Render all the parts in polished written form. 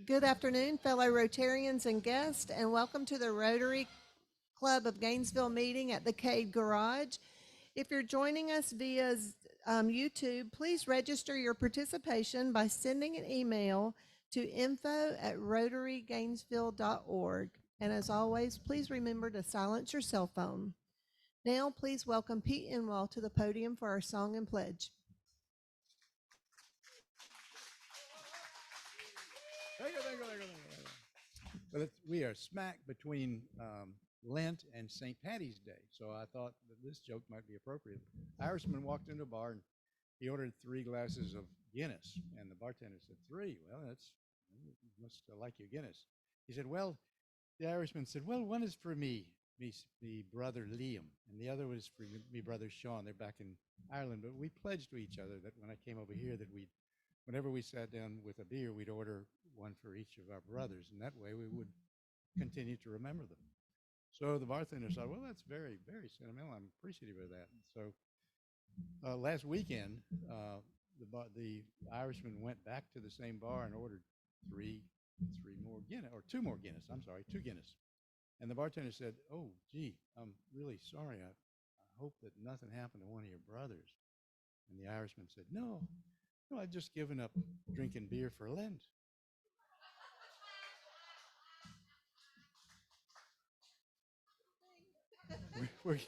Good afternoon, fellow Rotarians and guests, and welcome to the Rotary Club of Gainesville meeting at the Cade Garage. If you're joining us via YouTube, please register your participation by sending an email to info@rotarygainesville.org. And as always, please remember to silence your cell phone. Now, please welcome Pete Enwall to the podium for our song and pledge. Well, we are smack between Lent and St. Patty's Day, so I thought that this joke might be appropriate. Irishman walked into a bar and he ordered 3 glasses of Guinness, and the bartender said, 3? Well, you must like your Guinness. He said, well, the Irishman said, well, one is for me brother Liam, and the other was for me brother Sean. They're back in Ireland, but we pledged to each other that when I came over here that whenever we sat down with a beer, we'd order one for each of our brothers, and that way we would continue to remember them. So the bartender said, well, that's very, very sentimental. I'm appreciative of that. So last weekend, the Irishman went back to the same bar and ordered three more Guinness, or 2 more Guinness. I'm sorry, 2 Guinness. And the bartender said, oh, gee, I'm really sorry. I hope that nothing happened to one of your brothers. And the Irishman said, no, I've just given up drinking beer for Lent. We're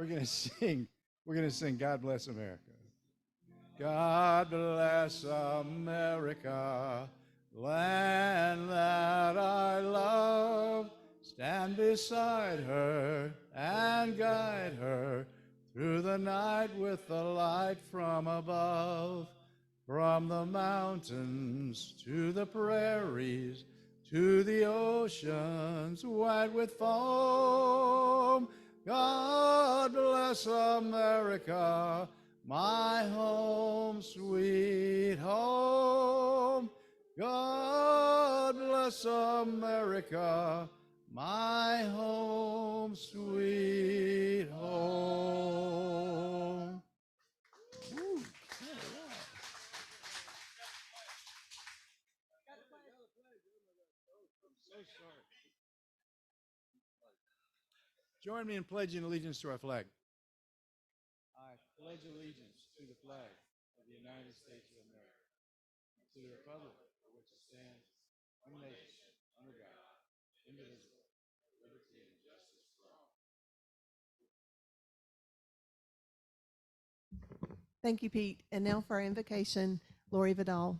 gonna sing. We're gonna sing "God Bless America." God bless America, land that I love. Stand beside her and guide her through the night with the light from above. From the mountains to the prairies, to the oceans white with foam. God bless America, my home, sweet home. God bless America, my home, sweet home. Woo. Join me in pledging allegiance to our flag. I pledge allegiance to the flag of the United States of America, and to the republic for which it stands, one nation, under God, indivisible, with liberty and justice for all. Thank you, Pete. And now for our invocation, Lori Vidal.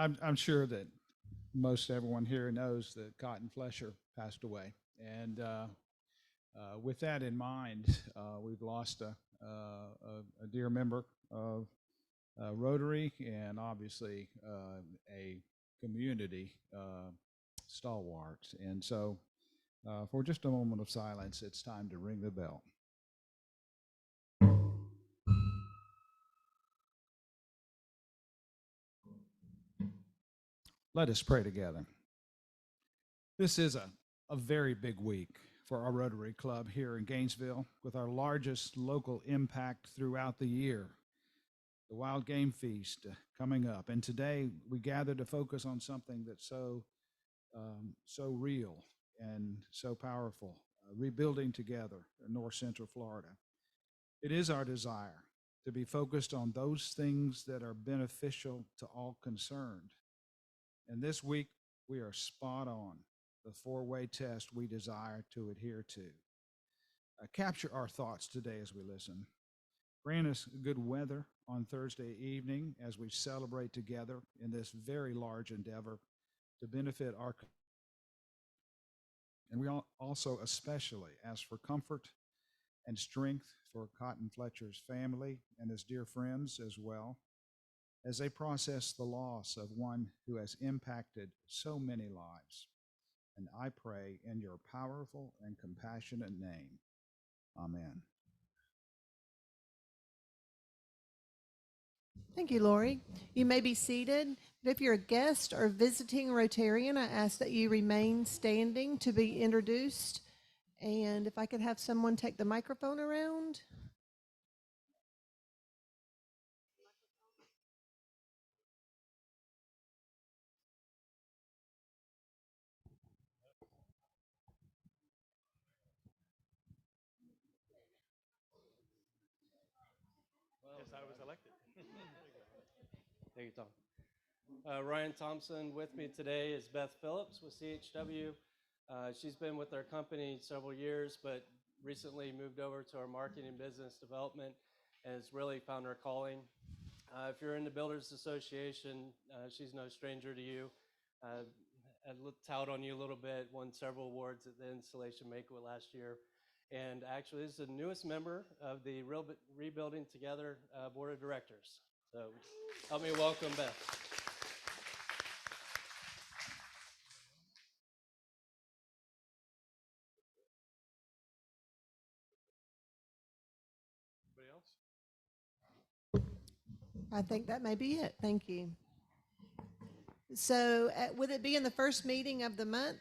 I'm sure that most everyone here knows that Cotton Flesher passed away. And with that in mind, we've lost a dear member of Rotary and obviously a community stalwart. And so for just a moment of silence, it's time to ring the bell. Let us pray together. This is a very big week for our Rotary Club here in Gainesville, with our largest local impact throughout the year, the Wild Game Feast coming up. And today we gather to focus on something that's so real and so powerful, rebuilding together in North Central Florida. It is our desire to be focused on those things that are beneficial to all concerned. And this week, we are spot on the 4-way test we desire to adhere to. Capture our thoughts today as we listen. Grant us good weather on Thursday evening as we celebrate together in this very large endeavor to benefit our community. And we also especially ask for comfort and strength for Cotton Fletcher's family and his dear friends as well, as they process the loss of one who has impacted so many lives. And I pray in your powerful and compassionate name. Amen. Thank you, Lori. You may be seated. But if you're a guest or visiting Rotarian, I ask that you remain standing to be introduced. And if I could have someone take the microphone around. Yes, I was elected. Thank you, Tom. Ryan Thompson. With me today is Beth Phillips with CHW. She's been with our company several years, but recently moved over to our marketing business development and has really found her calling. If you're in the Builders Association, she's no stranger to you. I tout on you a little bit, won several awards at the Installation Makeover last year. And actually is the newest member of the Rebuilding Together Board of Directors. So help me welcome Beth. Anybody else? I think that may be it. Thank you. So would it be in the first meeting of the month?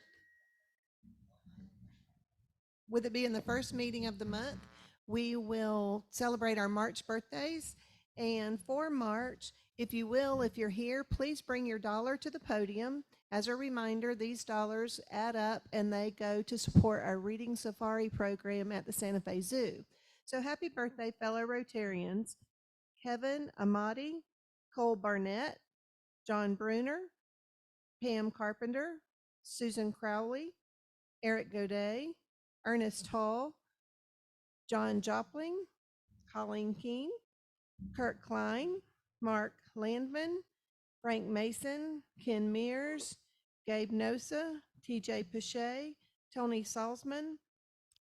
Would it be in the first meeting of the month? We will celebrate our March birthdays. And for March, if you will, if you're here, please bring your dollar to the podium. As a reminder, these dollars add up and they go to support our Reading Safari program at the Santa Fe Zoo. So happy birthday, fellow Rotarians. Kevin Amati, Cole Barnett, John Bruner, Pam Carpenter, Susan Crowley, Eric Godet, Ernest Hall, John Jopling, Colleen Keene, Kurt Klein, Mark Landman, Frank Mason, Ken Mears, Gabe Nosa, TJ Pache, Tony Salzman,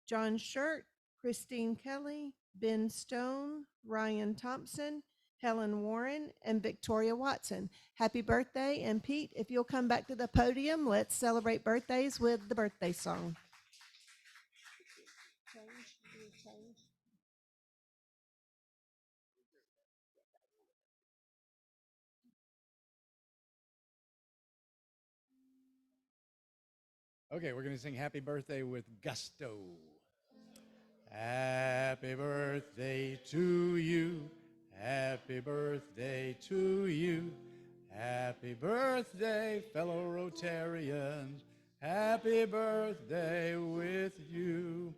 John Shirt, Christine Kelly, Ben Stone, Ryan Thompson, Helen Warren, and Victoria Watson. Happy birthday. And Pete, if you'll come back to the podium, let's celebrate birthdays with the birthday song. Okay, we're going to sing Happy Birthday with gusto. Happy birthday to you. Happy birthday to you. Happy birthday, fellow Rotarians. Happy birthday with you.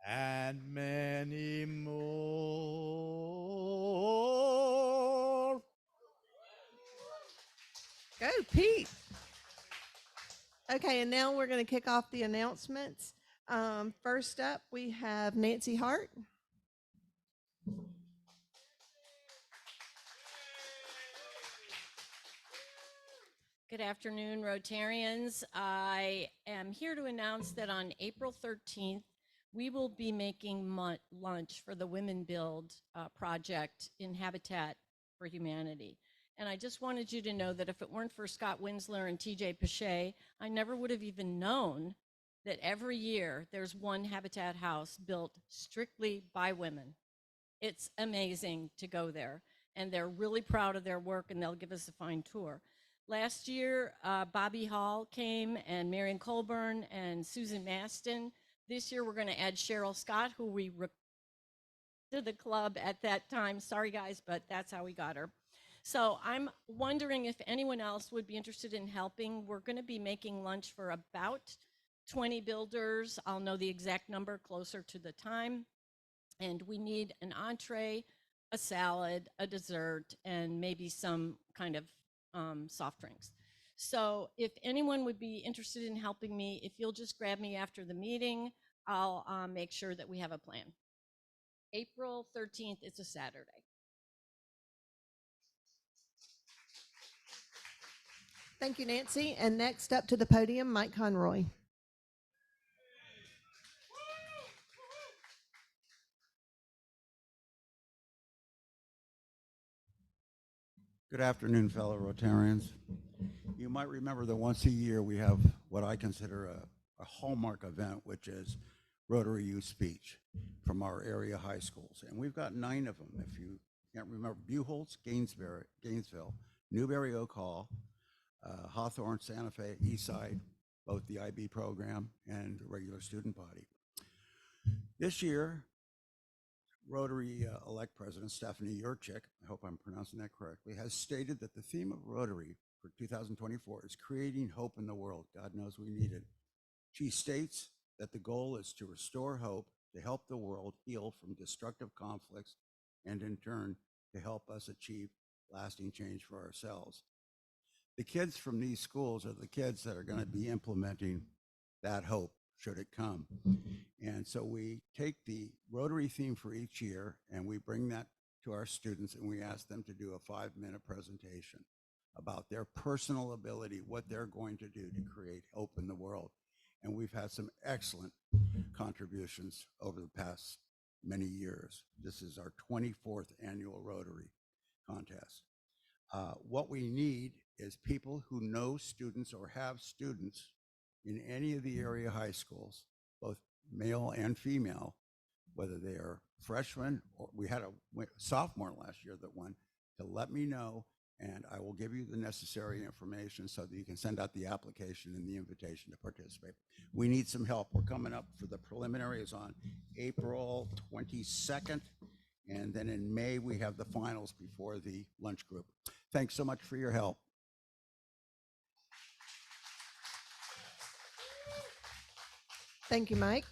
And many more. Go, Pete. Okay, and now we're going to kick off the announcements. First up, we have Nancy Hart. Good afternoon, Rotarians. I am here to announce that on April 13th, we will be making lunch for the Women Build project in Habitat for Humanity. And I just wanted you to know that if it weren't for Scott Winsler and TJ Pache, I never would have even known that every year there's one Habitat house built strictly by women. It's amazing to go there. And they're really proud of their work, and they'll give us a fine tour. Last year, Bobby Hall came, and Marion Colburn and Susan Maston. This year, we're going to add Cheryl Scott, who we recruited to the club at that time. Sorry, guys, but that's how we got her. So I'm wondering if anyone else would be interested in helping. We're going to be making lunch for about 20 builders. I'll know the exact number closer to the time. And we need an entree, a salad, a dessert, and maybe some kind of soft drinks. So if anyone would be interested in helping me, if you'll just grab me after the meeting, I'll make sure that we have a plan. April 13th, it's a Saturday. Thank you, Nancy. And next up to the podium, Mike Conroy. Good afternoon, fellow Rotarians. You might remember that once a year we have what I consider a hallmark event, which is Rotary Youth Speech from our area high schools. And we've got 9 of them. If you can't remember, Buchholz, Gainesville, Newberry Oak Hall, Hawthorne, Santa Fe, Eastside, both the IB program and the regular student body. This year, Rotary elect President Stephanie Yurchik, I hope I'm pronouncing that correctly, has stated that the theme of Rotary for 2024 is creating hope in the world. God knows we need it. She states that the goal is to restore hope, to help the world heal from destructive conflicts, and in turn, to help us achieve lasting change for ourselves. The kids from these schools are the kids that are going to be implementing that hope should it come. And so we take the Rotary theme for each year and we bring that to our students and we ask them to do a 5-minute presentation about their personal ability, what they're going to do to create hope in the world. And we've had some excellent contributions over the past many years. This is our 24th annual Rotary contest. What we need is people who know students or have students in any of the area high schools, both male and female, whether they are freshmen or we had a sophomore last year that won, to let me know and I will give you the necessary information so that you can send out the application and the invitation to participate. We need some help. We're coming up for the preliminaries on April 22nd. And then in May, we have the finals before the lunch group. Thanks so much for your help. Thank you, Mike.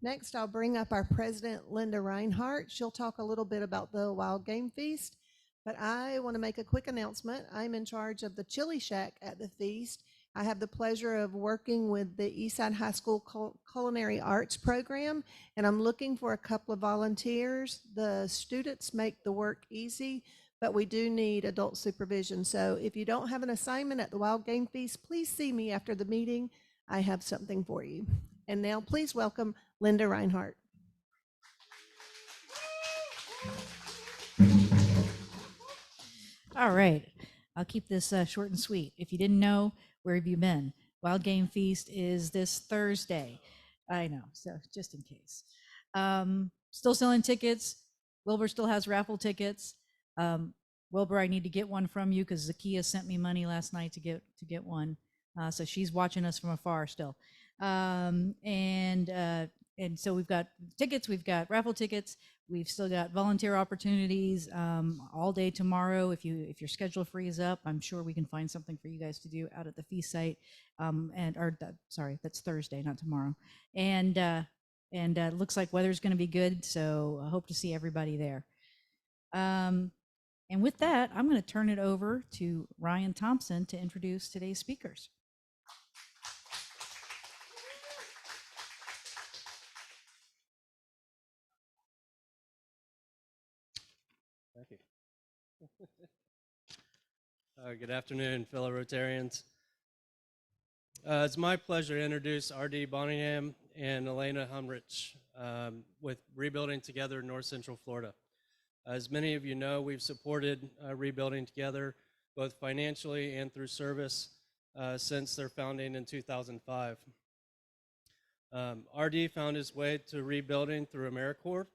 Next, I'll bring up our president, Linda Reinhardt. She'll talk a little bit about the Wild Game Feast, but I want to make a quick announcement. I'm in charge of the Chili Shack at the feast. I have the pleasure of working with the Eastside High School Culinary Arts Program, and I'm looking for a couple of volunteers. The students make the work easy, but we do need adult supervision. So if you don't have an assignment at the Wild Game Feast, please see me after the meeting. I have something for you. And now please welcome Linda Reinhardt. All right, I'll keep this short and sweet. If you didn't know, where have you been? Wild Game Feast is this Thursday. I know, so just in case. Still selling tickets. Wilbur still has raffle tickets. Wilbur, I need to get one from you because Zakia sent me money last night to get one. So she's watching us from afar still. And so we've got tickets, we've got raffle tickets, we've still got volunteer opportunities all day tomorrow. If your schedule frees up, I'm sure we can find something for you guys to do out at the feast site. Sorry, that's Thursday, not tomorrow. And looks like weather's going to be good, so I hope to see everybody there. And with that, I'm going to turn it over to Ryan Thompson to introduce today's speakers. Thank you. Good afternoon, fellow Rotarians. It's my pleasure to introduce RD Bonnaghan and Elena Humrich with Rebuilding Together North Central Florida. As many of you know, we've supported Rebuilding Together both financially and through service since their founding in 2005. RD found his way to Rebuilding through AmeriCorps,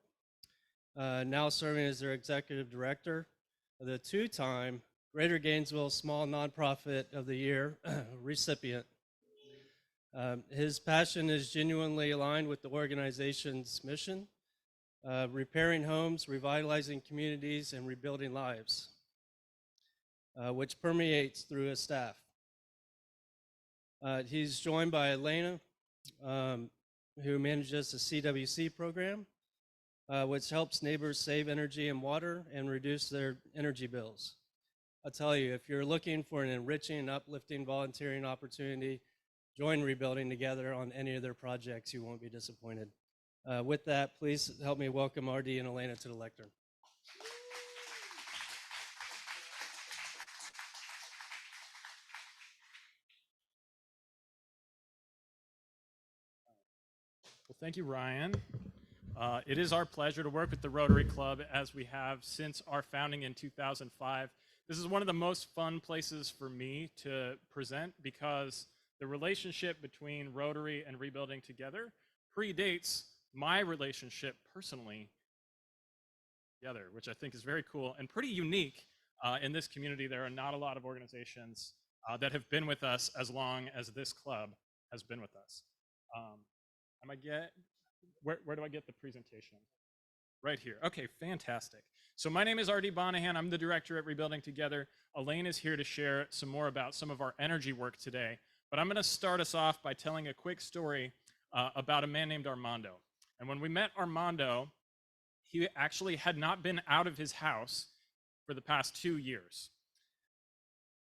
now serving as their executive director, the two-time Greater Gainesville Small Nonprofit of the Year recipient. His passion is genuinely aligned with the organization's mission, repairing homes, revitalizing communities, and rebuilding lives, which permeates through his staff. He's joined by Elena, who manages the CWC program, which helps neighbors save energy and water and reduce their energy bills. I'll tell you, if you're looking for an enriching and uplifting volunteering opportunity, join Rebuilding Together on any of their projects. You won't be disappointed. With that, please help me welcome RD and Elena to the lectern. Well, thank you, Ryan. It is our pleasure to work with the Rotary Club as we have since our founding in 2005. This is one of the most fun places for me to present because the relationship between Rotary and Rebuilding Together predates my relationship personally together, which I think is very cool and pretty unique in this community. There are not a lot of organizations that have been with us as long as this club has been with us. Where do I get the presentation? Right here. Okay, fantastic. So my name is RD Bonnaghan. I'm the director at Rebuilding Together. Elaine is here to share some more about some of our energy work today. But I'm going to start us off by telling a quick story about a man named Armando. And when we met Armando, he actually had not been out of his house for the past 2 years.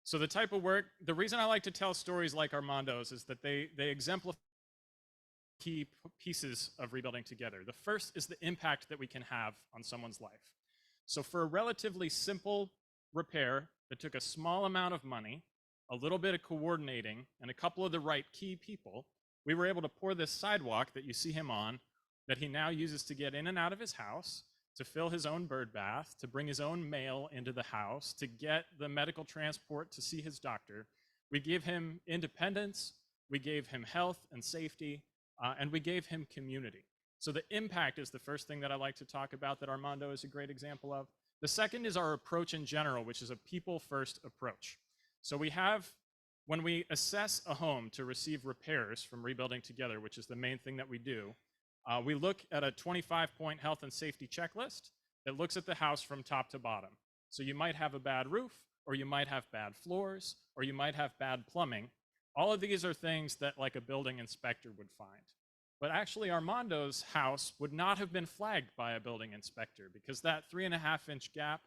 So the type of work, the reason I like to tell stories like Armando's is that they exemplify key pieces of rebuilding together. The first is the impact that we can have on someone's life. So for a relatively simple repair that took a small amount of money, a little bit of coordinating, and a couple of the right key people, we were able to pour this sidewalk that you see him on, that he now uses to get in and out of his house, to fill his own bird bath, to bring his own mail into the house, to get the medical transport to see his doctor. We gave him independence, we gave him health and safety, and we gave him community. So the impact is the first thing that I like to talk about that Armando is a great example of. The second is our approach in general, which is a people-first approach. So we have, when we assess a home to receive repairs from Rebuilding Together, which is the main thing that we do, we look at a 25-point health and safety checklist that looks at the house from top to bottom. So you might have a bad roof, or you might have bad floors, or you might have bad plumbing. All of these are things that like a building inspector would find. But actually Armando's house would not have been flagged by a building inspector because that 3.5-inch gap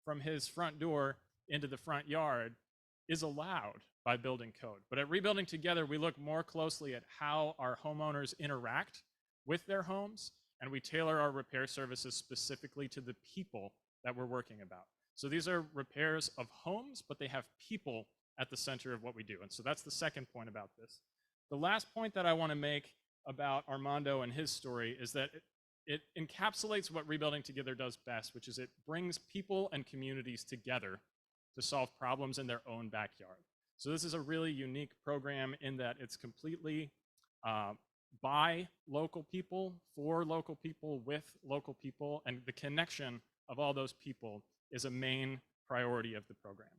from his front door into the front yard is allowed by building code. But at Rebuilding Together, we look more closely at how our homeowners interact with their homes, and we tailor our repair services specifically to the people that we're working about. So these are repairs of homes, but they have people at the center of what we do. And so that's the second point about this. The last point that I want to make about Armando and his story is that it encapsulates what Rebuilding Together does best, which is it brings people and communities together to solve problems in their own backyard. So this is a really unique program in that it's completely by local people, for local people, with local people, and the connection of all those people is a main priority of the program.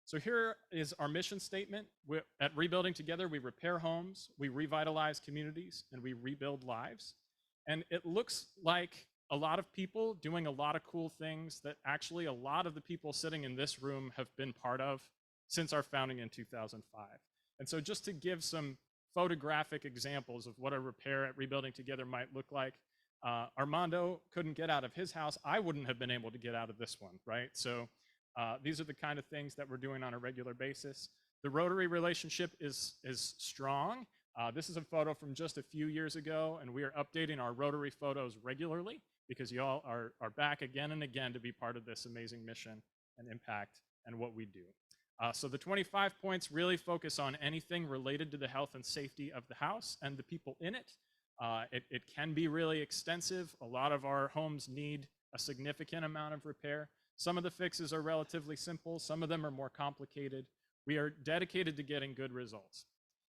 So here is our mission statement. At Rebuilding Together, we repair homes, we revitalize communities, and we rebuild lives. And it looks like a lot of people doing a lot of cool things that actually a lot of the people sitting in this room have been part of since our founding in 2005. And so just to give some photographic examples of what a repair at Rebuilding Together might look like, Armando couldn't get out of his house. I wouldn't have been able to get out of this one, right? So these are the kind of things that we're doing on a regular basis. The Rotary relationship is strong. This is a photo from just a few years ago, and we are updating our Rotary photos regularly because y'all are back again and again to be part of this amazing mission and impact and what we do. So the 25 points really focus on anything related to the health and safety of the house and the people in it. It can be really extensive. A lot of our homes need a significant amount of repair. Some of the fixes are relatively simple. Some of them are more complicated. We are dedicated to getting good results.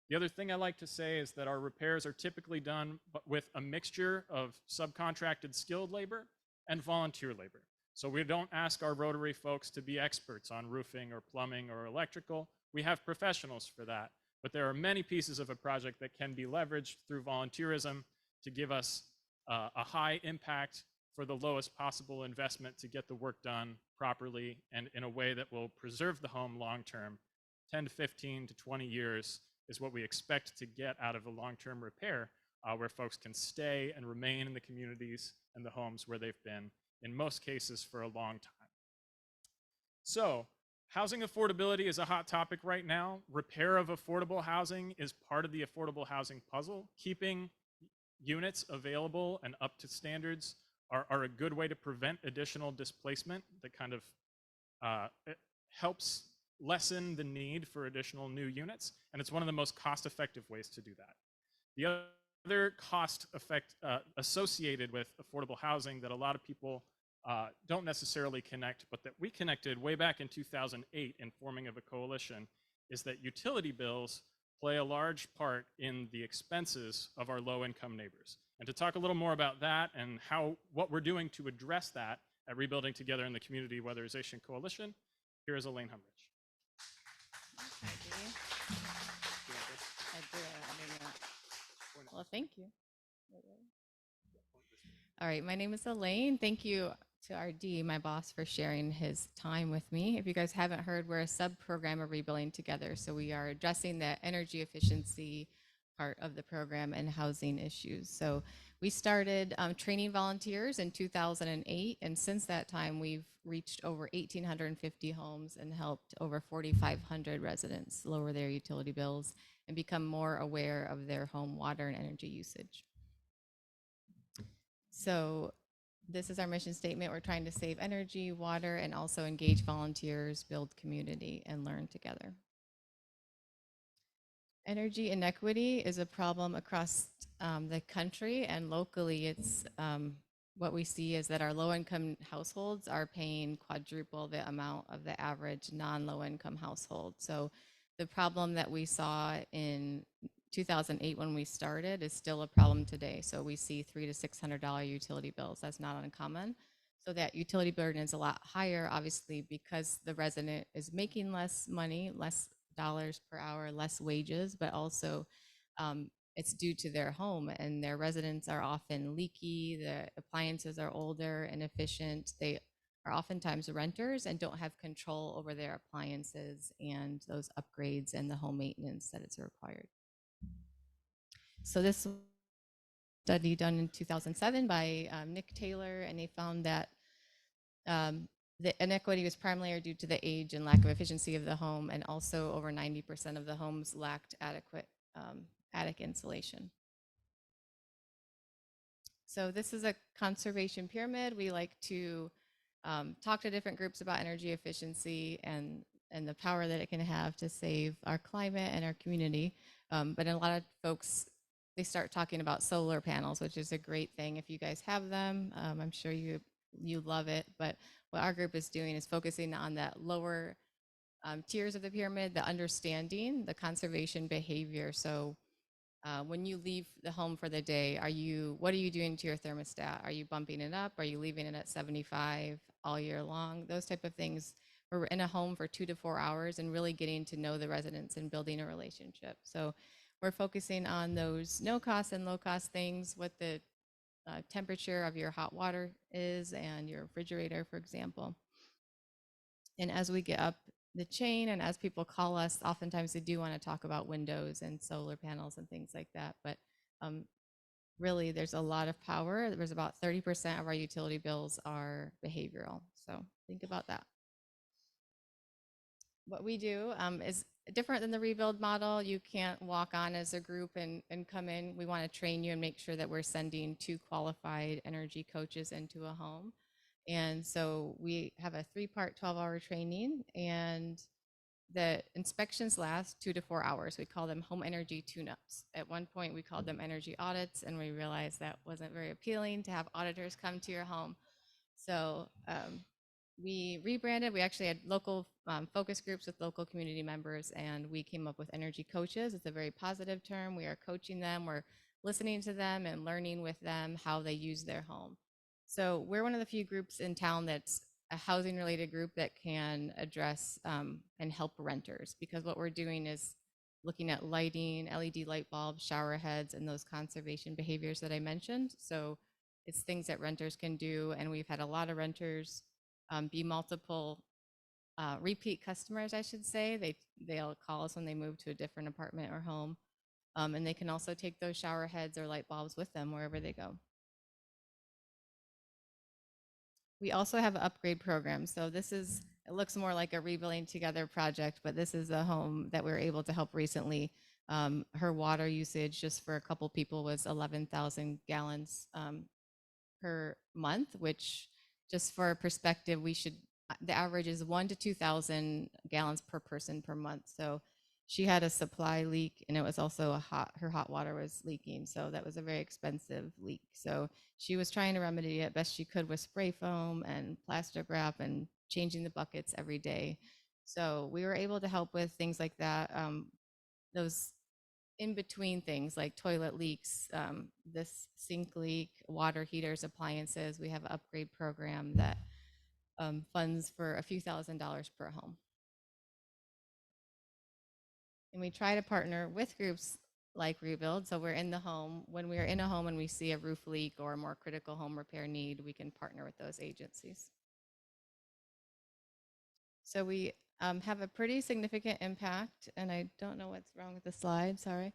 The other thing I like to say is that our repairs are typically done with a mixture of subcontracted skilled labor and volunteer labor. So we don't ask our Rotary folks to be experts on roofing or plumbing or electrical. We have professionals for that. But there are many pieces of a project that can be leveraged through volunteerism to give us a high impact for the lowest possible investment to get the work done properly and in a way that will preserve the home long-term. 10 to 15 to 20 years is what we expect to get out of a long-term repair where folks can stay and remain in the communities and the homes where they've been, in most cases for a long time. So housing affordability is a hot topic right now. Repair of affordable housing is part of the affordable housing puzzle. Keeping units available and up to standards are a good way to prevent additional displacement that kind of it helps lessen the need for additional new units, and it's one of the most cost-effective ways to do that. The other cost effect associated with affordable housing that a lot of people don't necessarily connect, but that we connected way back in 2008 in forming of a coalition, is that utility bills play a large part in the expenses of our low-income neighbors. And to talk a little more about that and what we're doing to address that at Rebuilding Together in the Community Weatherization Coalition, here is Elaine Humrich. Well, thank you. All right, my name is Elaine. Thank you to RD, my boss, for sharing his time with me. If you guys haven't heard, we're a sub-program of Rebuilding Together. So we are addressing the energy efficiency part of the program and housing issues. So We started training volunteers in 2008, and since that time, we've reached over 1,850 homes and helped over 4,500 residents lower their utility bills and become more aware of their home water and energy usage. So this is our mission statement. We're trying to save energy, water, and also engage volunteers, build community, and learn together. Energy inequity is a problem across the country, and locally it's what we see is that our low-income households are paying quadruple the amount of the average non-low-income household. So the problem that we saw in 2008 when we started is still a problem today. So we see $300 to $600 utility bills. That's not uncommon. So that utility burden is a lot higher, obviously, because the resident is making less money, less dollars per hour, less wages, but also it's due to their home, and their residents are often leaky, the appliances are older, inefficient. They are oftentimes renters and don't have control over their appliances and those upgrades and the home maintenance that is required. So this study done in 2007 by Nick Taylor, and they found that the inequity was primarily due to the age and lack of efficiency of the home, and also over 90% of the homes lacked adequate attic insulation. So this is a conservation pyramid. We like to talk to different groups about energy efficiency and the power that it can have to save our climate and our community. But a lot of folks, they start talking about solar panels, which is a great thing. If you guys have them, I'm sure you love it. But what our group is doing is focusing on that lower tiers of the pyramid, the understanding, the conservation behavior. So when you leave the home for the day, what are you doing to your thermostat? Are you bumping it up? Are you leaving it at 75 all year long? Those type of things. We're in a home for 2 to 4 hours and really getting to know the residents and building a relationship. So we're focusing on those no cost and low cost things, what the temperature of your hot water is and your refrigerator, for example. And as we get up the chain and as people call us, oftentimes they do want to talk about windows and solar panels and things like that. But really, there's a lot of power. There's about 30% of our utility bills are behavioral. So think about that. What we do is different than the rebuild model. You can't walk on as a group and come in. We want to train you and make sure that we're sending 2 qualified energy coaches into a home. And so we have a 3-part 12-hour training, and the inspections last 2 to 4 hours. We call them home energy tune-ups. At one point, we called them energy audits, and we realized that wasn't very appealing to have auditors come to your home. So we rebranded. We actually had local focus groups with local community members, and we came up with energy coaches. It's a very positive term. We are coaching them. We're listening to them and learning with them how they use their home. So we're one of the few groups in town that's a housing related group that can address and help renters, because what we're doing is looking at lighting, LED light bulbs, shower heads, and those conservation behaviors that I mentioned. So it's things that renters can do, and we've had a lot of renters be multiple repeat customers, I should say. They'll call us when they move to a different apartment or home, and they can also take those shower heads or light bulbs with them wherever they go. We also have an upgrade program. So it looks more like a rebuilding together project, but this is a home that we were able to help recently. Her water usage just for a couple people was 11,000 gallons per month, which just for perspective, the average is 1,000 to 2,000 gallons per person per month. So she had a supply leak, and it was also her hot water was leaking. So that was a very expensive leak. So she was trying to remedy it best she could with spray foam and plastic wrap and changing the buckets every day. So we were able to help with things like that. Those in between things like toilet leaks, this sink leak, water heaters, appliances. We have an upgrade program that funds for a few $1,000s per home. And we try to partner with groups like Rebuild. So we're in the home. When we are in a home and we see a roof leak or a more critical home repair need, we can partner with those agencies. So we have a pretty significant impact, and I don't know what's wrong with the slide, sorry.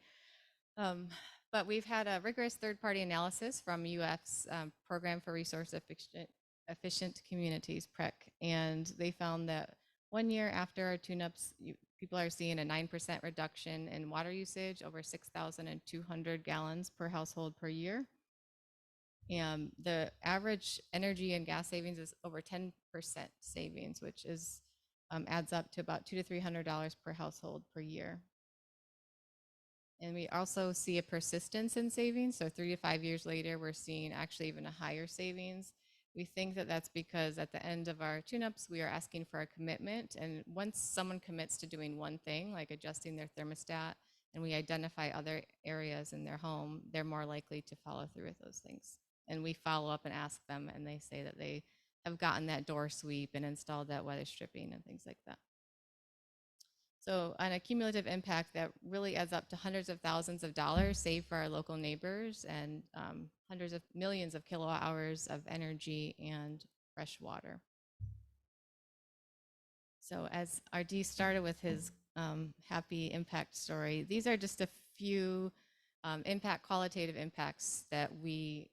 But we've had a rigorous third-party analysis from UF's Program for Resource Efficient Communities, PREC, and they found that 1 year after our tune-ups, people are seeing a 9% reduction in water usage, over 6,200 gallons per household per year. And the average energy and gas savings is over 10% savings, which is adds up to about $200 to $300 per household per year. And we also see a persistence in savings. So 3 to 5 years later, we're seeing actually even a higher savings. We think that that's because at the end of our tune-ups, we are asking for a commitment. And once someone commits to doing one thing, like adjusting their thermostat, and we identify other areas in their home, they're more likely to follow through with those things. And we follow up and ask them, and they say that they have gotten that door sweep and installed that weather stripping and things like that. So on a cumulative impact that really adds up to hundreds of thousands of dollars saved for our local neighbors and hundreds of millions of kilowatt hours of energy and fresh water. So as RD started with his happy impact story, these are just a few qualitative impacts that we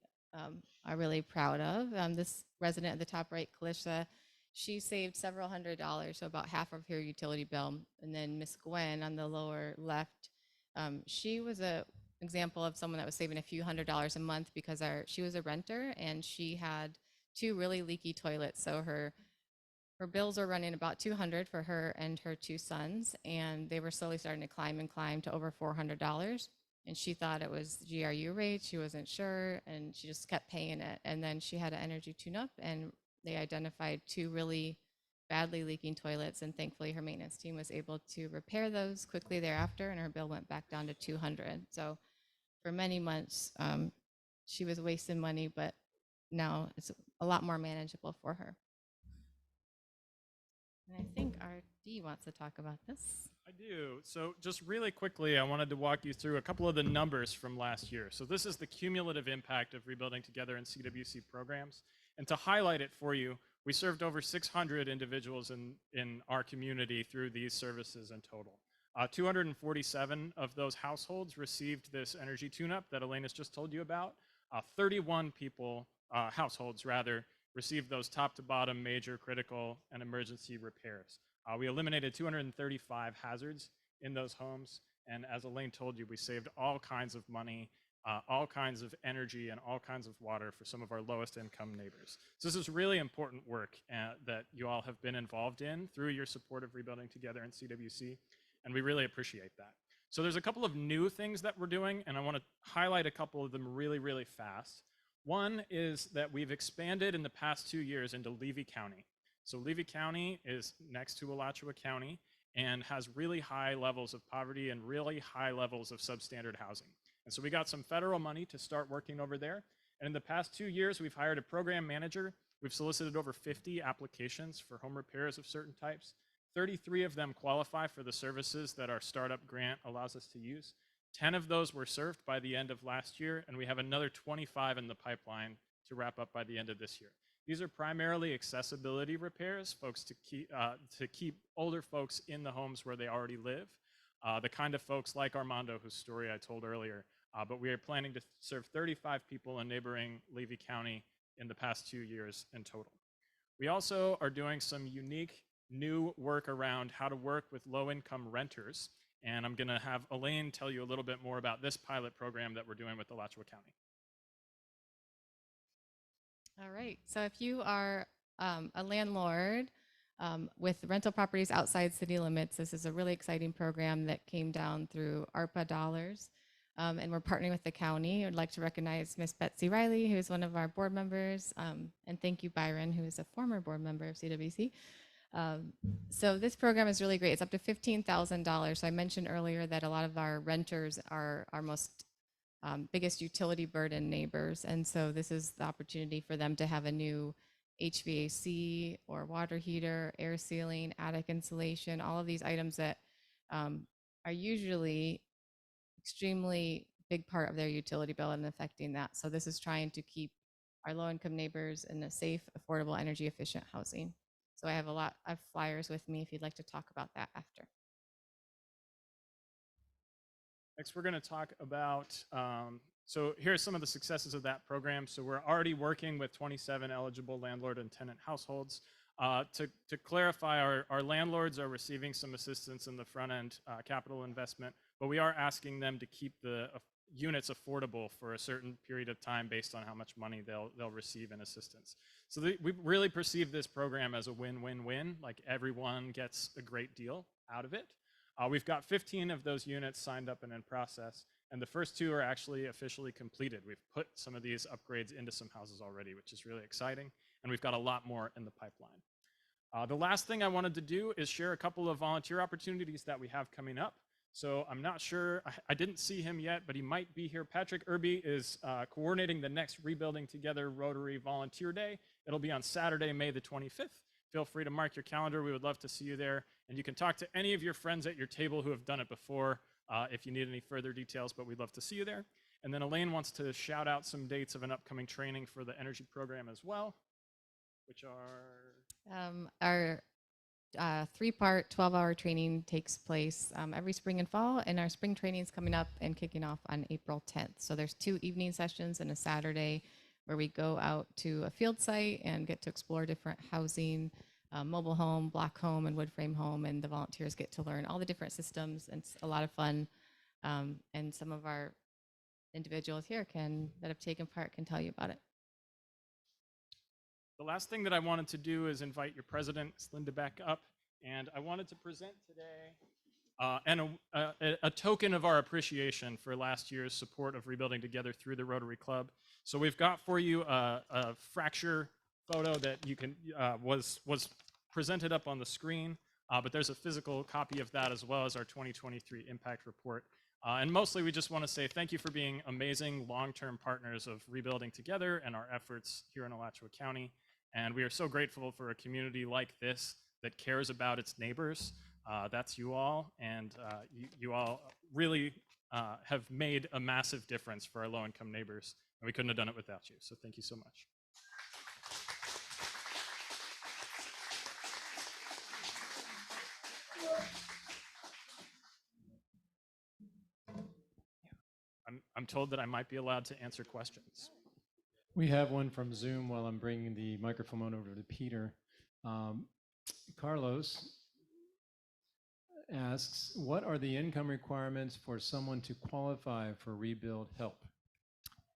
are really proud of. This resident at the top right, Kalisha, she saved several $100s, so about half of her utility bill. And then Miss Gwen on the lower left, she was an example of someone that was saving a few $100s a month because she was a renter and she had 2 really leaky toilets. So her bills were running about $200 for her and her 2 sons, and they were slowly starting to climb to over $400. And she thought it was GRU rate. She wasn't sure, and she just kept paying it. And then she had an energy tune-up, and they identified 2 really badly leaking toilets, and thankfully her maintenance team was able to repair those quickly thereafter, and her bill went back down to $200. So for many months, she was wasting money, but now it's a lot more manageable for her. And I think RD wants to talk about this. I do. So just really quickly, I wanted to walk you through a couple of the numbers from last year. So this is the cumulative impact of Rebuilding Together and CWC programs. And to highlight it for you, we served over 600 individuals in our community through these services in total. 247 of those households received this energy tune-up that Elena's just told you about. 31 households received those top to bottom major critical and emergency repairs. We eliminated 235 hazards in those homes. And as Elaine told you, we saved all kinds of money, all kinds of energy, and all kinds of water for some of our lowest income neighbors. So this is really important work that you all have been involved in through your support of Rebuilding Together and CWC. And we really appreciate that. So there's a couple of new things that we're doing, and I want to highlight a couple of them really, really fast. One is that we've expanded in the past 2 years into Levy County. So Levy County is next to Alachua County and has really high levels of poverty and really high levels of substandard housing. And so we got some federal money to start working over there. And in the past 2 years, we've hired a program manager. We've solicited over 50 applications for home repairs of certain types. 33 of them qualify for the services that our startup grant allows us to use. 10 of those were served by the end of last year, and we have another 25 in the pipeline to wrap up by the end of this year. These are primarily accessibility repairs, folks to keep older folks in the homes where they already live, the kind of folks like Armando, whose story I told earlier. But we are planning to serve 35 people in neighboring Levy County in the past 2 years in total. We also are doing some unique new work around how to work with low-income renters. And I'm going to have Elaine tell you a little bit more about this pilot program that we're doing with Alachua County. All right. So if you are a landlord with rental properties outside city limits, this is a really exciting program that came down through ARPA dollars. And we're partnering with the county. I'd like to recognize Miss Betsy Riley, who is one of our board members. And thank you, Byron, who is a former board member of CWC. So this program is really great. It's up to $15,000. So I mentioned earlier that a lot of our renters are our most biggest utility burden neighbors. And so this is the opportunity for them to have a new HVAC or water heater, air sealing, attic insulation, all of these items that are usually extremely big part of their utility bill and affecting that. So this is trying to keep our low-income neighbors in a safe, affordable, energy efficient housing. So I have a lot of flyers with me if you'd like to talk about that after. Next, we're going to talk about, so here's some of the successes of that program. So we're already working with 27 eligible landlord and tenant households. To clarify, our landlords are receiving some assistance in the front end capital investment, but we are asking them to keep the units affordable for a certain period of time based on how much money they'll receive in assistance. So we really perceive this program as a win-win-win, like everyone gets a great deal out of it. We've got 15 of those units signed up and in process, and the first 2 are actually officially completed. We've put some of these upgrades into some houses already, which is really exciting, and we've got a lot more in the pipeline. The last thing I wanted to do is share a couple of volunteer opportunities that we have coming up. So I'm not sure, I didn't see him yet, but he might be here. Patrick Irby is coordinating the next Rebuilding Together Rotary Volunteer Day. It'll be on Saturday, May the 25th. Feel free to mark your calendar. We would love to see you there. And you can talk to any of your friends at your table who have done it before if you need any further details, but we'd love to see you there. And then Elaine wants to shout out some dates of an upcoming training for the energy program as well, which are... Our 3-part 12-hour training takes place every spring and fall, and our spring training is coming up and kicking off on April 10th. So there's 2 evening sessions and a Saturday where we go out to a field site and get to explore different housing, mobile home, block home, and wood frame home, and the volunteers get to learn all the different systems, and it's a lot of fun. And some of our individuals here that have taken part can tell you about it. The last thing that I wanted to do is invite your president, Linda, back up, and I wanted to present today and a token of our appreciation for last year's support of Rebuilding Together through the Rotary Club. So we've got for you a fracture photo that you can was presented up on the screen, but there's a physical copy of that as well as our 2023 impact report. And mostly we just want to say thank you for being amazing long-term partners of Rebuilding Together and our efforts here in Alachua County. And we are so grateful for a community like this that cares about its neighbors. That's you all, and you all really have made a massive difference for our low-income neighbors, and we couldn't have done it without you. So thank you so much. I'm told that I might be allowed to answer questions. We have one from Zoom while I'm bringing the microphone over to Peter. Carlos asks, what are the income requirements for someone to qualify for rebuild help?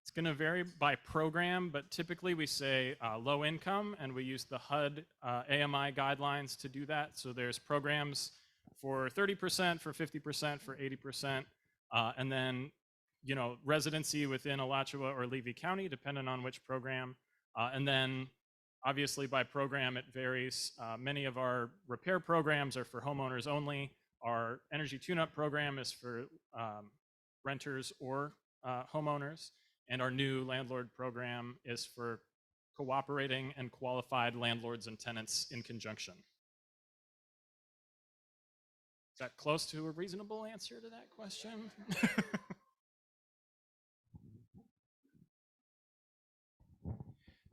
It's going to vary by program, but typically we say low income, and we use the HUD AMI guidelines to do that. So there's programs for 30%, for 50%, for 80%, and then residency within Alachua or Levy County, depending on which program. And then obviously by program, it varies. Many of our repair programs are for homeowners only. Our energy tune-up program is for renters or homeowners. And our new landlord program is for cooperating and qualified landlords and tenants in conjunction. Is that close to a reasonable answer to that question?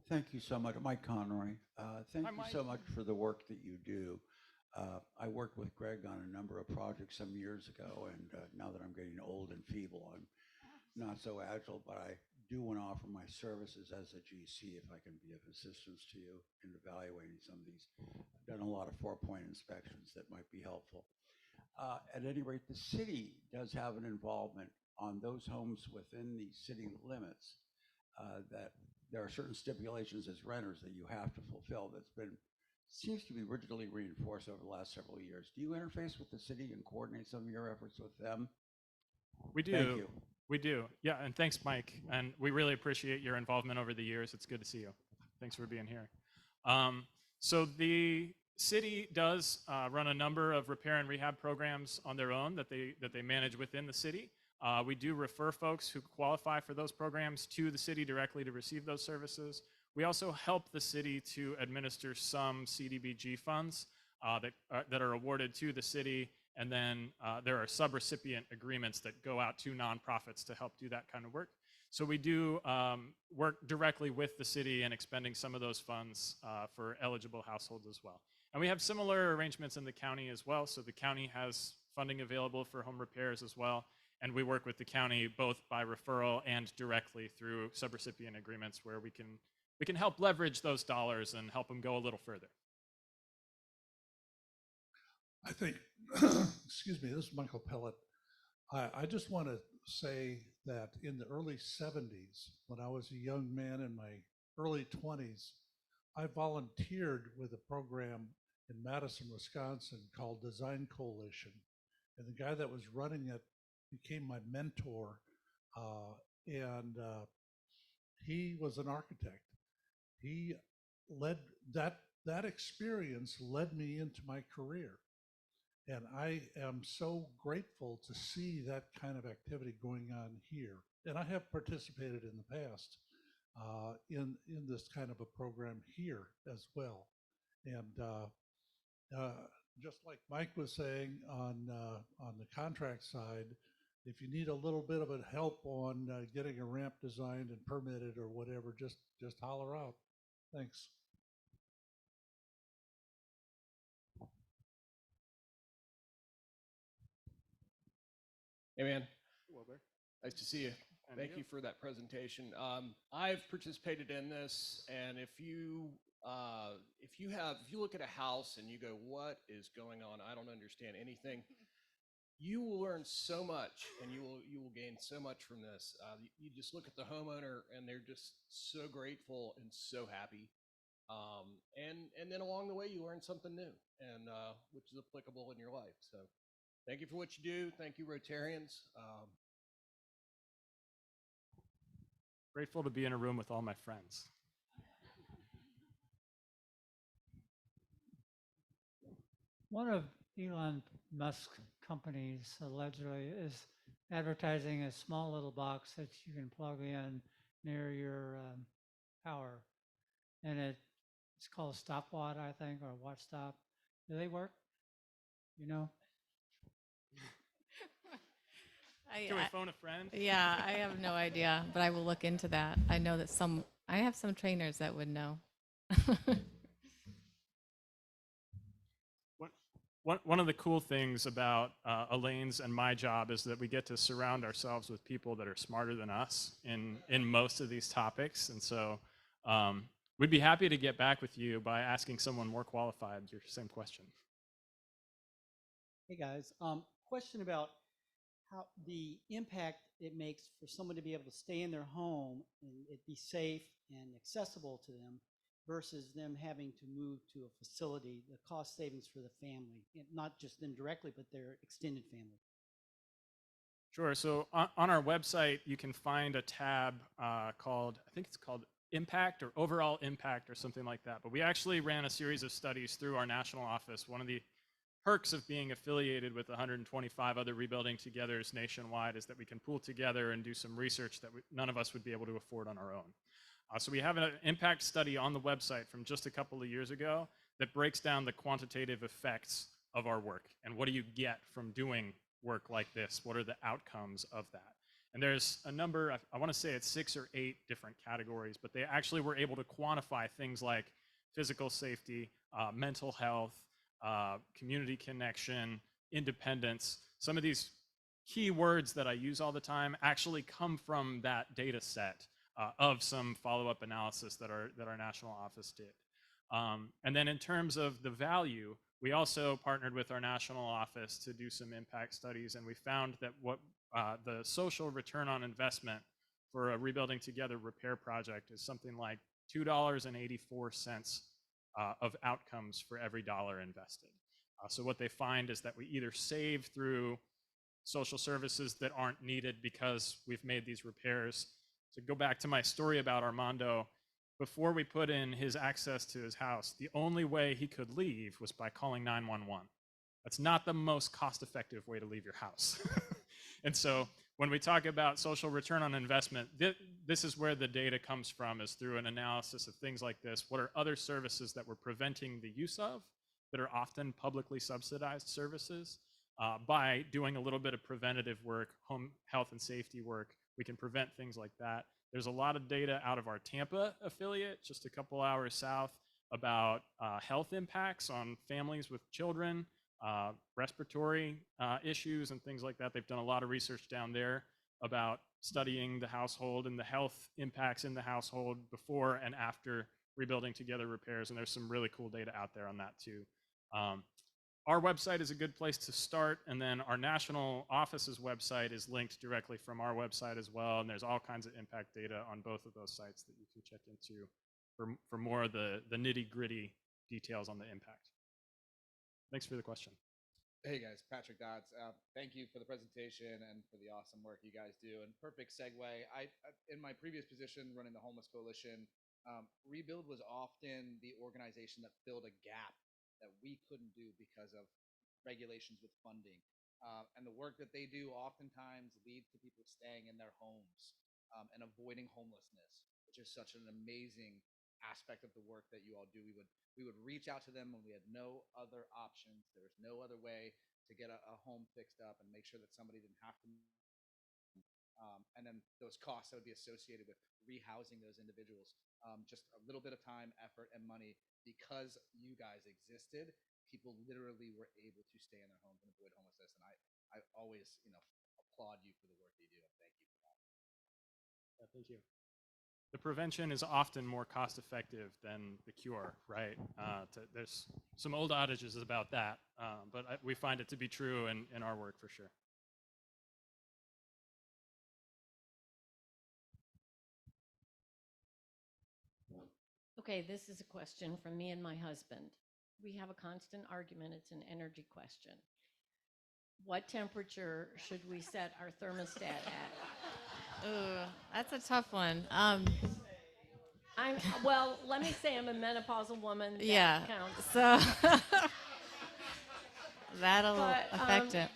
Thank you so much, Mike Conroy. Thank Hi, you Mike. so much for the work that you do. I worked with Greg on a number of projects some years ago, and now that I'm getting old and feeble, I'm not so agile, but I do want to offer my services as a GC if I can be of assistance to you in evaluating some of these. I've done a lot of 4-point inspections that might be helpful. At any rate, the city does have an involvement on those homes within the city limits that there are certain stipulations as renters that you have to fulfill seems to be rigidly reinforced over the last several years. Do you interface with the city and coordinate some of your efforts with them? We do. Thank you. We do. Yeah, and thanks, Mike. And we really appreciate your involvement over the years. It's good to see you. Thanks for being here. So the city does run a number of repair and rehab programs on their own that they manage within the city. We do refer folks who qualify for those programs to the city directly to receive those services. We also help the city to administer some CDBG funds that are awarded to the city, and then there are subrecipient agreements that go out to nonprofits to help do that kind of work. So we do work directly with the city and expending some of those funds for eligible households as well. And we have similar arrangements in the county as well. So the county has funding available for home repairs as well. And we work with the county both by referral and directly through subrecipient agreements where we can help leverage those dollars and help them go a little further. I think, excuse me, this is Michael Pellet. I just want to say that in the early 70s, when I was a young man in my early 20s, I volunteered with a program in Madison, Wisconsin called Design Coalition. And the guy that was running it became my mentor. And he was an architect. He led that experience led me into my career. And I am so grateful to see that kind of activity going on here. And I have participated in the past in this kind of a program here as well. And just like Mike was saying on the contract side, if you need a little bit of a help on getting a ramp designed and permitted or whatever, just holler out. Thanks. Hey, man. Nice to see you. Thank you for that presentation. I've participated in this, and if you look at a house and you go, "What is going on? I don't understand anything," you will learn so much, and you will gain so much from this. You just look at the homeowner, and they're just so grateful and so happy. And then along the way, you learn something new, and which is applicable in your life. So, thank you for what you do. Thank you, Rotarians. Grateful to be in a room with all my friends. One of Elon Musk's companies allegedly is advertising a small little box that you can plug in near your power. And it's called a stopwatch, I think, or a watch stop. Do they work? You know? Can we phone a friend? Yeah, I have no idea, but I will look into that. I know that I have some trainers that would know. One of the cool things about Elaine's and my job is that we get to surround ourselves with people that are smarter than us in most of these topics. And so we'd be happy to get back with you by asking someone more qualified your same question. Hey guys, question about how the impact it makes for someone to be able to stay in their home and it be safe and accessible to them versus them having to move to a facility, the cost savings for the family, and not just them directly, but their extended family. Sure. So on our website, you can find a tab called, I think it's called Impact or Overall Impact or something like that. But we actually ran a series of studies through our national office. One of the perks of being affiliated with 125 other Rebuilding Togethers nationwide is that we can pool together and do some research that none of us would be able to afford on our own. So we have an impact study on the website from just a couple of years ago that breaks down the quantitative effects of our work and what do you get from doing work like this? What are the outcomes of that? And there's a number, I want to say it's 6 or 8 different categories, but they actually were able to quantify things like physical safety, mental health, community connection, independence. Some of these key words that I use all the time actually come from that data set of some follow-up analysis that our national office did. And then in terms of the value, we also partnered with our national office to do some impact studies, and we found that what the social return on investment for a Rebuilding Together repair project is something like $2.84 of outcomes for every dollar invested. So what they find is that we either save through social services that aren't needed because we've made these repairs. To go back to my story about Armando, before we put in his access to his house, the only way he could leave was by calling 911. That's not the most cost-effective way to leave your house. And so when we talk about social return on investment, this is where the data comes from, is through an analysis of things like this. What are other services that we're preventing the use of that are often publicly subsidized services? By doing a little bit of preventative work, home health and safety work, we can prevent things like that. There's a lot of data out of our Tampa affiliate, just a couple hours south, about health impacts on families with children. respiratory issues and things like that. They've done a lot of research down there about studying the household and the health impacts in the household before and after rebuilding together repairs. And there's some really cool data out there on that too. Our website is a good place to start, and then our national office's website is linked directly from our website as well, and there's all kinds of impact data on both of those sites that you can check into for more of the nitty-gritty details on the impact. Thanks for the question. Hey guys, Patrick Dodds. Thank you for the presentation and for the awesome work you guys do. And perfect segue. In my previous position running the Homeless Coalition, Rebuild was often the organization that filled a gap that we couldn't do because of regulations with funding. And the work that they do oftentimes leads to people staying in their homes and avoiding homelessness, which is such an amazing aspect of the work that you all do. We would reach out to them when we had no other options. There was no other way to get a home fixed up and make sure that somebody didn't have to. And then those costs that would be associated with rehousing those individuals. Just a little bit of time, effort, and money. Because you guys existed, people literally were able to stay in their homes and avoid homelessness. And I always, applaud you for the work you do. And thank you for that. Yeah, thank you. The prevention is often more cost effective than the cure, right? There's some old adages about that, but we find it to be true in our work for sure. Okay, this is a question from me and my husband. We have a constant argument. It's an energy question. What temperature should we set our thermostat at? Ooh, that's a tough one. Well, let me say I'm a menopausal woman. That Yeah, counts. so that'll affect it.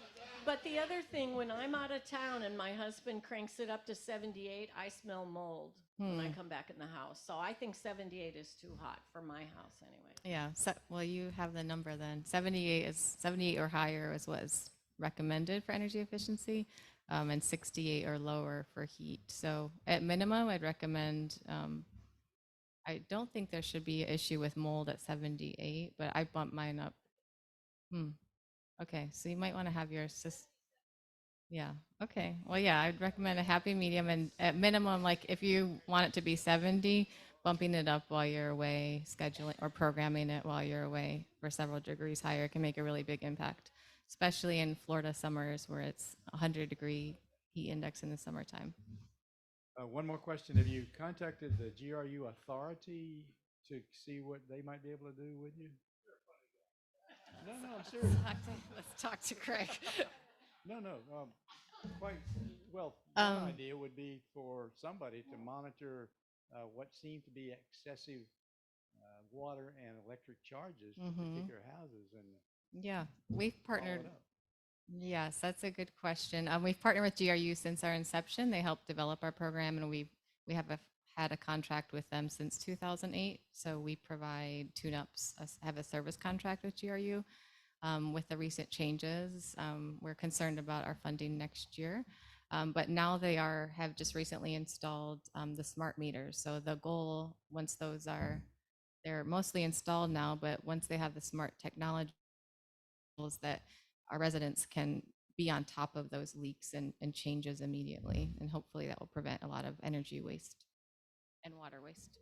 But the other thing, when I'm out of town and my husband cranks it up to 78, I smell mold when I come back in the house. So I think 78 is too hot for my house anyway. Yeah. So, well, you have the number then. 78 or higher is what is recommended for energy efficiency, and 68 or lower for heat. So at minimum, I'd recommend. I don't think there should be an issue with mold at 78, but I bumped mine up. Okay, so you might want to have your yeah. Okay. Well, yeah, I'd recommend a happy medium, and at minimum, like if you want it to be 70, bumping it up while you're away, scheduling or programming it while you're away for several degrees higher can make a really big impact, especially in Florida summers where it's 100-degree heat index in the summertime. One more question. Have you contacted the GRU authority to see what they might be able to do with you? No, I'm serious. Let's talk to Craig. No. Quite well. One idea would be for somebody to monitor what seem to be excessive water and electric charges to particular houses, and yeah, we've partnered. follow it up. Yes, that's a good question. We've partnered with GRU since our inception. They helped develop our program, and we have had a contract with them since 2008. So we provide tune-ups, have a service contract with GRU. With the recent changes, we're concerned about our funding next year. But now they have just recently installed the smart meters. So the goal, once they're mostly installed now, but once they have the smart technology, is that our residents can be on top of those leaks and changes immediately. And hopefully that will prevent a lot of energy waste and water waste.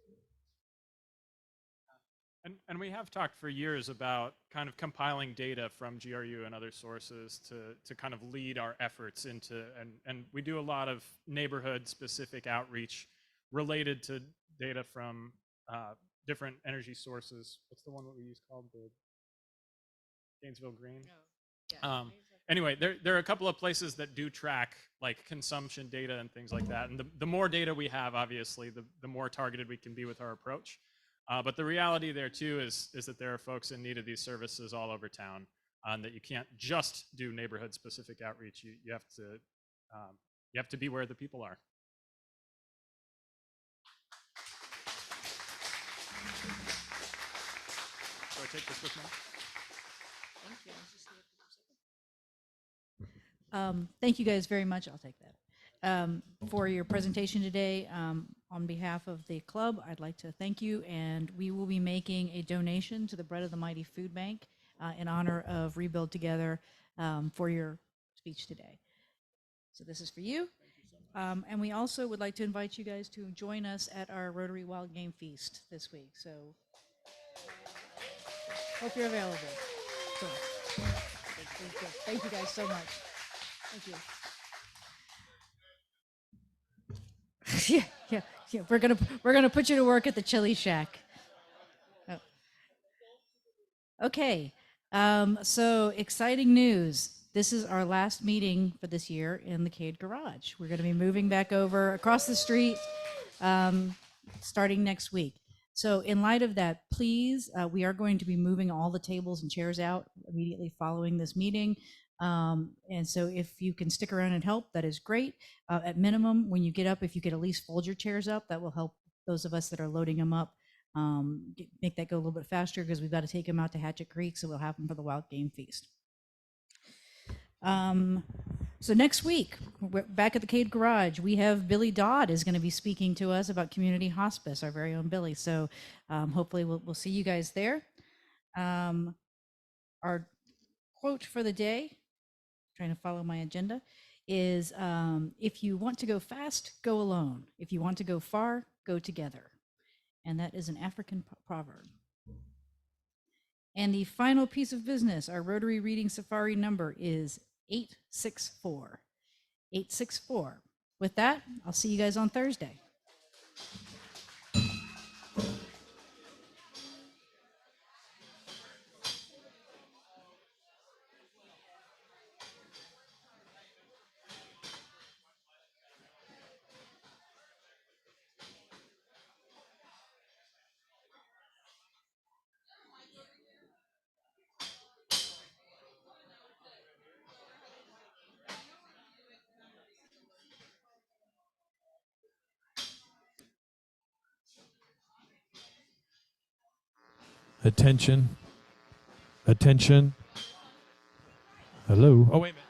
And we have talked for years about kind of compiling data from GRU and other sources to kind of lead our efforts into, and we do a lot of neighborhood specific outreach related to data from different energy sources. What's the one that we use called the Gainesville Green? Anyway, there are a couple of places that do track like consumption data and things like that. And the more data we have, obviously, the more targeted we can be with our approach. But the reality there too is that there are folks in need of these services all over town, and that you can't just do neighborhood specific outreach. You have to be where the people are. So I take this with me. Thank you. Thank you guys very much. I'll take that. For your presentation today. On behalf of the club, I'd like to thank you, and we will be making a donation to the Bread of the Mighty Food Bank in honor of Rebuild Together for your speech today. So this is for you. And we also would like to invite you guys to join us at our Rotary Wild Game Feast this week. So hope you're available. Cool. Thank you guys so much. Thank you. Yeah. We're gonna put you to work at the Chili Shack. Oh. Okay. So exciting news. This is our last meeting for this year in the Cade Garage. We're going to be moving back over across the street starting next week. So in light of that, please, we are going to be moving all the tables and chairs out immediately following this meeting. And so if you can stick around and help, that is great. At minimum, when you get up, if you could at least fold your chairs up, that will help those of us that are loading them up make that go a little bit faster, because we've got to take them out to Hatchet Creek, so we'll have them for the Wild Game Feast. So next week, we're back at the Cade Garage, we have Billy Dodd is going to be speaking to us about community hospice, our very own Billy. So hopefully we'll see you guys there. Our quote for the day, trying to follow my agenda, is if you want to go fast, go alone. If you want to go far, go together. And that is an African proverb. And the final piece of business, our Rotary Reading Safari number is 864. 864. With that, I'll see you guys on Thursday. Attention. Attention. Hello. Oh, wait a minute.